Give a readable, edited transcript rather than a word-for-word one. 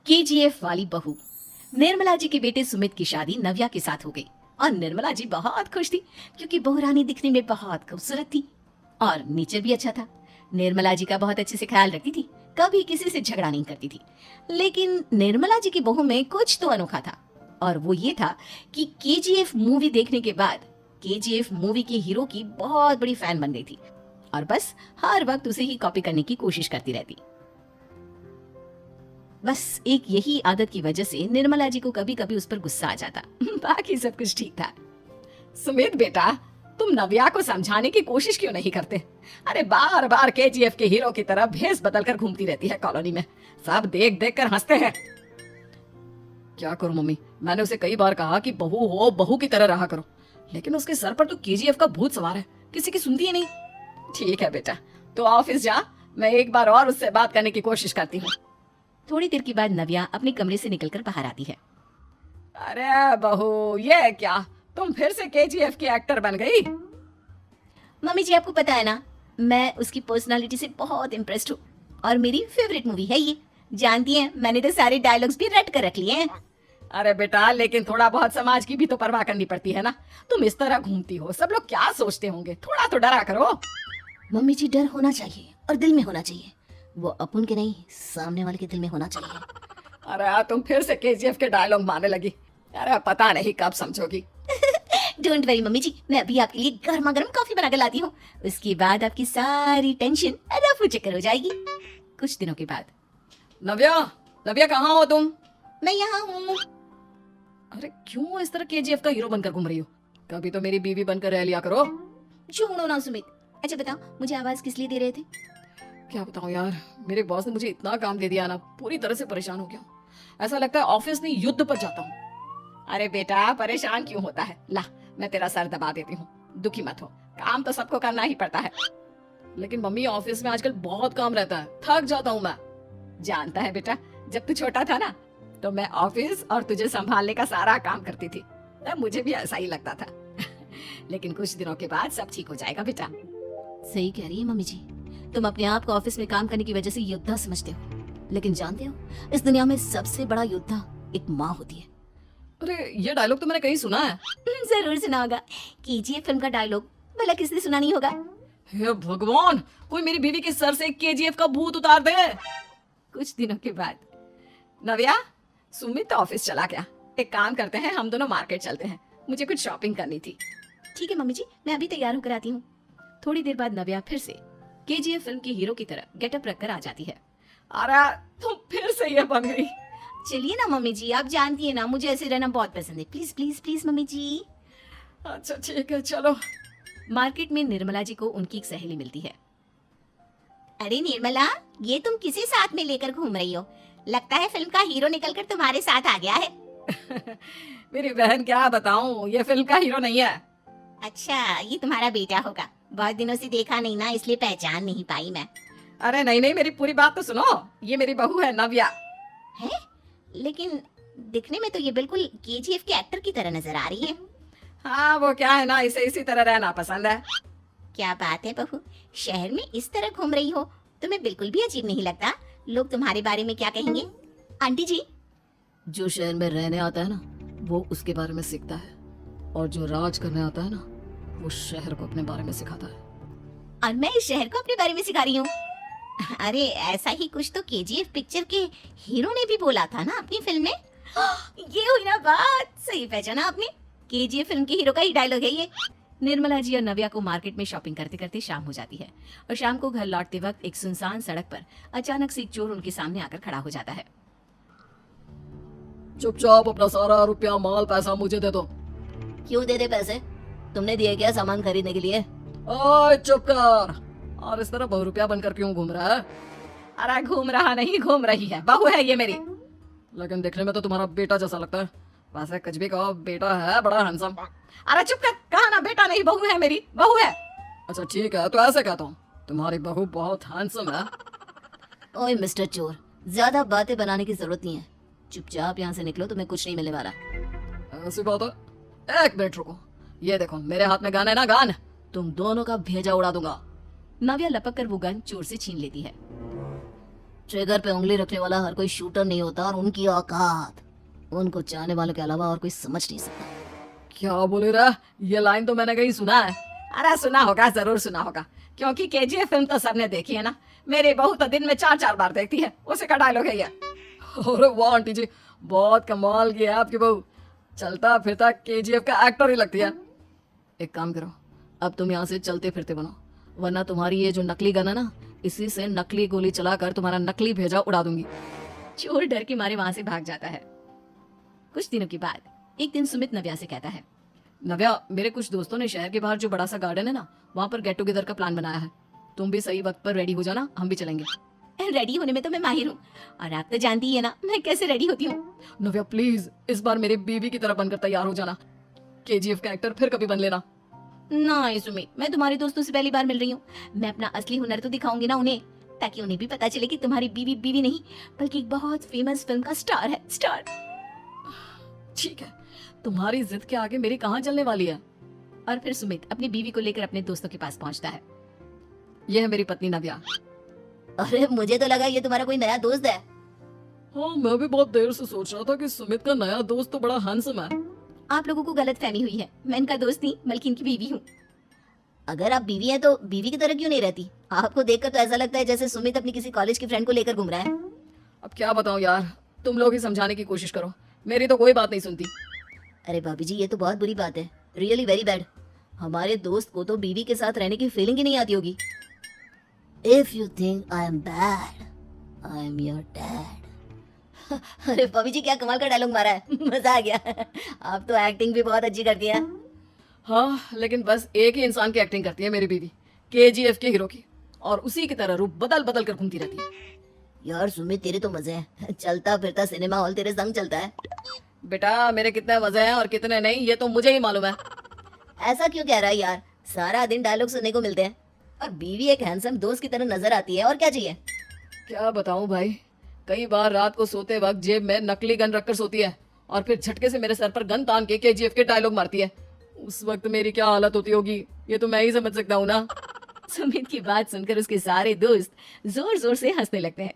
KGF वाली बहू। निर्मला जी के बेटे सुमित की शादी नव्या के साथ हो गई और निर्मला जी बहुत खुश थी क्योंकि बहू रानी दिखने में बहुत खूबसूरत थी और नेचर भी अच्छा था। निर्मला जी का बहुत अच्छे से ख्याल रखती थी, कभी किसी से झगड़ा नहीं करती थी। लेकिन निर्मला जी की बहू में कुछ तो अनोखा था और वो ये था कि केजीएफ मूवी देखने के बाद केजीएफ मूवी के हीरो की बहुत बड़ी फैन बन गई थी और बस हर वक्त उसे ही कॉपी करने की कोशिश करती रहती। बस एक यही आदत की वजह से निर्मला जी को कभी कभी उस पर गुस्सा आ जाता। बाकी सब कुछ ठीक था। सुमित बेटा, तुम नव्या को समझाने की कोशिश क्यों नहीं करते? अरे बार बार केजीएफ के हीरो की तरह भेस बदलकर घूमती रहती है कॉलोनी में, सब देख देख कर हंसते हैं। क्या करूं मम्मी, मैंने उसे कई बार कहा कि बहू हो, बहू की तरह रहा करो, लेकिन उसके सर पर तो केजीएफ का भूत सवार है, किसी की सुनती है नहीं। ठीक है बेटा, तो ऑफिस जा, मैं एक बार और उससे बात करने की कोशिश करती हूँ। थोड़ी देर के बाद नव्या अपने कमरे से निकलकर बाहर आती है। अरे बहू, ये क्या, तुम फिर से केजीएफ की एक्टर बन गई? मम्मी जी, आपको पता है ना, मैं उसकी पर्सनालिटी से बहुत इम्प्रेस्ड हूँ और मेरी फेवरेट मूवी है ये। जानती हैं, मैंने तो सारे डायलॉग्स भी रट कर रख लिए हैं। अरे बेटा, लेकिन थोड़ा बहुत समाज की भी तो परवाह करनी पड़ती है ना। तुम इस तरह घूमती हो, सब लोग क्या सोचते होंगे, थोड़ा तो डरा करो। मम्मी जी, डर होना चाहिए और दिल में होना चाहिए, वो अपन के नहीं, सामने वाले के दिल में होना चाहिए। अरे तुम फिर से केजीएफ के डायलॉग मारने लगी। अरे पता नहीं कब समझोगी। डोंट वरी मम्मी जी, मैं अभी आपके लिए गर्मा गर्म कॉफी बना कर लाती हूँ, उसके बाद आपकी सारी टेंशन रफू चक्कर हो जाएगी। कुछ दिनों के बाद। नव्या, नव्या कहाँ हो तुम? मैं यहाँ हूँ। अरे क्यों इस तरह केजीएफ का हीरो बनकर घूम रही हो? कभी तो मेरी बीवी बनकर रह लिया करो। छोड़ो ना सुमित। अच्छा बताओ, मुझे आवाज किस लिए दे रहे थे? क्या बताऊं यार, मेरे बॉस ने मुझे इतना काम दे दिया ना, पूरी तरह से परेशान हो गया। ऐसा लगता है ऑफिस नहीं युद्ध पर जाता हूँ। अरे बेटा, परेशान क्यों होता है? ला, मैं तेरा सर दबा देती हूँ, दुखी मत हो, काम तो सबको करना ही पड़ता है। लेकिन मम्मी, ऑफिस में आजकल बहुत काम रहता है, थक जाता हूँ मैं। जानता है बेटा, जब तू छोटा था ना, तो मैं ऑफिस और तुझे संभालने का सारा काम करती थी, तब मुझे भी ऐसा ही लगता था। लेकिन कुछ दिनों के बाद सब ठीक हो जाएगा बेटा। सही कह रही है मम्मी जी, तुम अपने आप को ऑफिस में काम करने की वजह से योद्धा समझते हो, लेकिन जानते हो, इस दुनिया में सबसे बड़ा योद्धा एक माँ होती है। अरे ये डायलॉग तो मैंने कहीं सुना है। जरूर सुना होगा, केजीएफ फिल्म का डायलॉग, भला किसने सुना नहीं होगा? हे भगवान, कोई मेरी बीवी के सर से केजीएफ का भूत उतार दे। कुछ दिनों के बाद। नव्या, सुमित ऑफिस चला गया, एक काम करते हैं, हम दोनों मार्केट चलते हैं, मुझे कुछ शॉपिंग करनी थी। ठीक है मम्मी जी, मैं अभी तैयार होकर आती हूँ। थोड़ी देर बाद नव्या फिर से केजीएफ फिल्म के हीरो की तरह गेटअप रखकर आ जाती है। अरे तुम फिर से ये बन गई। चलिए ना मम्मी जी, आप जानती है ना, मुझे ऐसे रहना बहुत पसंद है, प्लीज प्लीज प्लीज मम्मी जी। अच्छा ठीक है, चलो। मार्केट में निर्मला जी को उनकी एक सहेली मिलती है। अरे निर्मला, ये तुम किसे साथ में लेकर घूम रही हो? लगता है फिल्म का हीरो निकलकर तुम्हारे साथ आ गया है। मेरी बहन, क्या बताऊं, ये फिल्म का हीरो नहीं है। अच्छा, ये तुम्हारा बेटा होगा, बहुत दिनों से देखा नहीं ना, इसलिए पहचान नहीं पाई मैं। अरे नहीं नहीं, मेरी पूरी बात तो सुनो, ये मेरी बहू है नव्या। है? लेकिन दिखने में तो ये बिल्कुल केजीएफ के एक्टर की तरह नजर आ रही है। हाँ, वो क्या है ना, इसे इसी तरह रहना पसंद है। क्या बात है बहू, शहर में इस तरह घूम रही हो, तुम्हें बिल्कुल भी अजीब नहीं लगता? लोग तुम्हारे बारे में क्या कहेंगे? आंटी जी, जो शहर में रहने आता है ना, वो उसके बारे में सीखता है, और जो राज करने आता है ना, वो शहर को अपने बारे में सिखाता है। और मैं इस शहर को अपने बारे में सिखा रही हूँ? अरे ऐसा ही कुछ तो केजीएफ पिक्चर के हीरो ने भी बोला था ना अपनी फिल्म में। ये हुई ना बात, सही पहचाना आपने, केजीएफ फिल्म के हीरो का ही डायलॉग है ये। निर्मला जी और नव्या को मार्केट में शॉपिंग करते करते शाम हो जाती है और शाम को घर लौटते वक्त एक सुनसान सड़क पर अचानक से एक चोर उनके सामने आकर खड़ा हो जाता है। चुपचाप अपना सारा रुपया, माल, पैसा मुझे दे दो। क्यों दे दे पैसे? तुमने दिए क्या सामान खरीदने के लिए? ओए चुप कर, और इस तरह बहुरुपया बनकर क्यों घूम रहा है? अरे घूम रहा नहीं, घूम रही है, बहू है ये मेरी। लेकिन देखने में तो तुम्हारा बेटा जैसा लगता है। वैसे कुछ भी कहो, बेटा है बड़ा हैंडसम। अरे चुप कर, कहा ना बेटा नहीं, बहू है मेरी, बहू है। अच्छा ठीक है, तो ऐसे कहता हूँ, तुम्हारी बहू बहुत हैंडसम है। ओए मिस्टर चोर, ज्यादा बातें बनाने की जरूरत नहीं है, चुपचाप यहाँ से निकलो, तुम्हें कुछ नहीं मिलने वाला। ऐसी बात है, एक मिनट रुको, ये देखो मेरे हाथ में गन है ना, गन, तुम दोनों का भेजा उड़ा दूंगा। नव्या लपक कर वो गन चोर से छीन लेती है। ट्रिगर पे उंगली रखने वाला हर कोई शूटर नहीं होता, और उनकी औकात उनको चाहने वालों के अलावा और कोई समझ नहीं सकता। क्या बोले रहा? ये लाइन तो मैंने कहीं सुना है। अरे सुना होगा, जरूर सुना होगा, क्योंकि केजीएफ फिल्म तो सबने देखी है ना। मेरी बहू तो दिन में 4-4 बार देखती है, उसी का डायलॉग है ये। अरे वाह आंटी जी, बहुत कमाल की है आपकी बहू। चलता फिरता केजीएफ का एक्टर ही लगती है। एक काम करो, अब तुम यहाँ से चलते फिरते बनो, वरना तुम्हारी ये जो नकली गन है ना, इसी से नकली गोली चलाकर तुम्हारा नकली भेजा उड़ा दूंगी। चोर डर के मारे वहां से भाग जाता है। कुछ दिनों के बाद एक दिन सुमित नव्या से कहता है, नव्या, मेरे कुछ दोस्तों ने शहर के बाहर जो बड़ा सा गार्डन है ना, वहाँ पर गेट टुगेदर का प्लान बनाया है। तुम भी सही वक्त पर रेडी हो जाना, हम भी चलेंगे। रेडी होने में तो मैं माहिर हूँ, और आप तो जानती ही है ना मैं कैसे रेडी होती हूँ। नव्या प्लीज, इस बार मेरी बीवी की तरह बनकर तैयार हो जाना। केजीएफ का एक्टर फिर कभी बन लेना। नहीं सुमित, मैं तुम्हारे दोस्तों से पहली बार मिल रही हूँ। मैं अपना असली हुनर तो दिखाऊंगी ना उन्हें, ताकि उन्हें भी पता चले कि तुम्हारी बीवी बीवी नहीं, बल्कि एक बहुत फेमस फिल्म का स्टार है, स्टार। ठीक है, तुम्हारी जिद के आगे मेरी कहाँ चलने वाली है। और फिर सुमित अपनी बीवी को लेकर अपने दोस्तों के पास पहुंचता है। यह है मेरी पत्नी नव्या। अरे मुझे तो लगा ये तुम्हारा कोई नया दोस्त है। हाँ, मैं भी बहुत देर से सोच रहा था कि सुमित का नया दोस्त तो बड़ा हैंडसम है। आप लोगों को गलत फहमी हुई है, मैं इनका दोस्त नहीं बल्कि इनकी बीवी हूँ। अगर आप बीवी हैं तो बीवी की तरह क्यों नहीं रहती? आपको देखकर तो ऐसा लगता है जैसे सुमित अपनी किसी कॉलेज की फ्रेंड को लेकर घूम रहा है। अब क्या बताऊं यार, तुम लोग ही समझाने की कोशिश करो, मेरी तो कोई बात नहीं सुनती। अरे भाभी जी, ये तो बहुत बुरी बात है, रियली वेरी बैड। हमारे दोस्त को तो बीवी के साथ रहने की फीलिंग ही नहीं आती होगी। If you think I am bad, I am your dad. अरे भाभी जी, क्या कमाल का डायलॉग मारा है, मजा आ गया। आप तो एक्टिंग भी बहुत अच्छी करती हैं। हाँ, लेकिन बस एक ही इंसान की एक्टिंग करती है मेरी बीवी, केजीएफ के हीरो की, और उसी की तरह रूप बदल बदल कर घूमती रहती है। यार सुमित, तेरे तो मजे हैं, चलता फिरता सिनेमा हॉल तेरे संग चलता है। बेटा, मेरे कितने मजे हैं और कितने नहीं, ये तो मुझे ही मालूम है। ऐसा क्यों कह रहा है यार, सारा दिन डायलॉग सुनने को मिलते हैं, और बीवी एक हैंडसम दोस्त की तरह नजर आती है, और क्या चाहिए। क्या बताऊं भाई, कई बार रात को सोते वक्त जेब में नकली गन रखकर सोती है, और फिर झटके से मेरे सर पर गन तान के केजीएफ के डायलॉग मारती है। उस वक्त मेरी क्या हालत होती होगी, ये तो मैं ही समझ सकता हूँ ना। सुमित की बात सुनकर उसके सारे दोस्त जोर जोर से हंसने लगते हैं।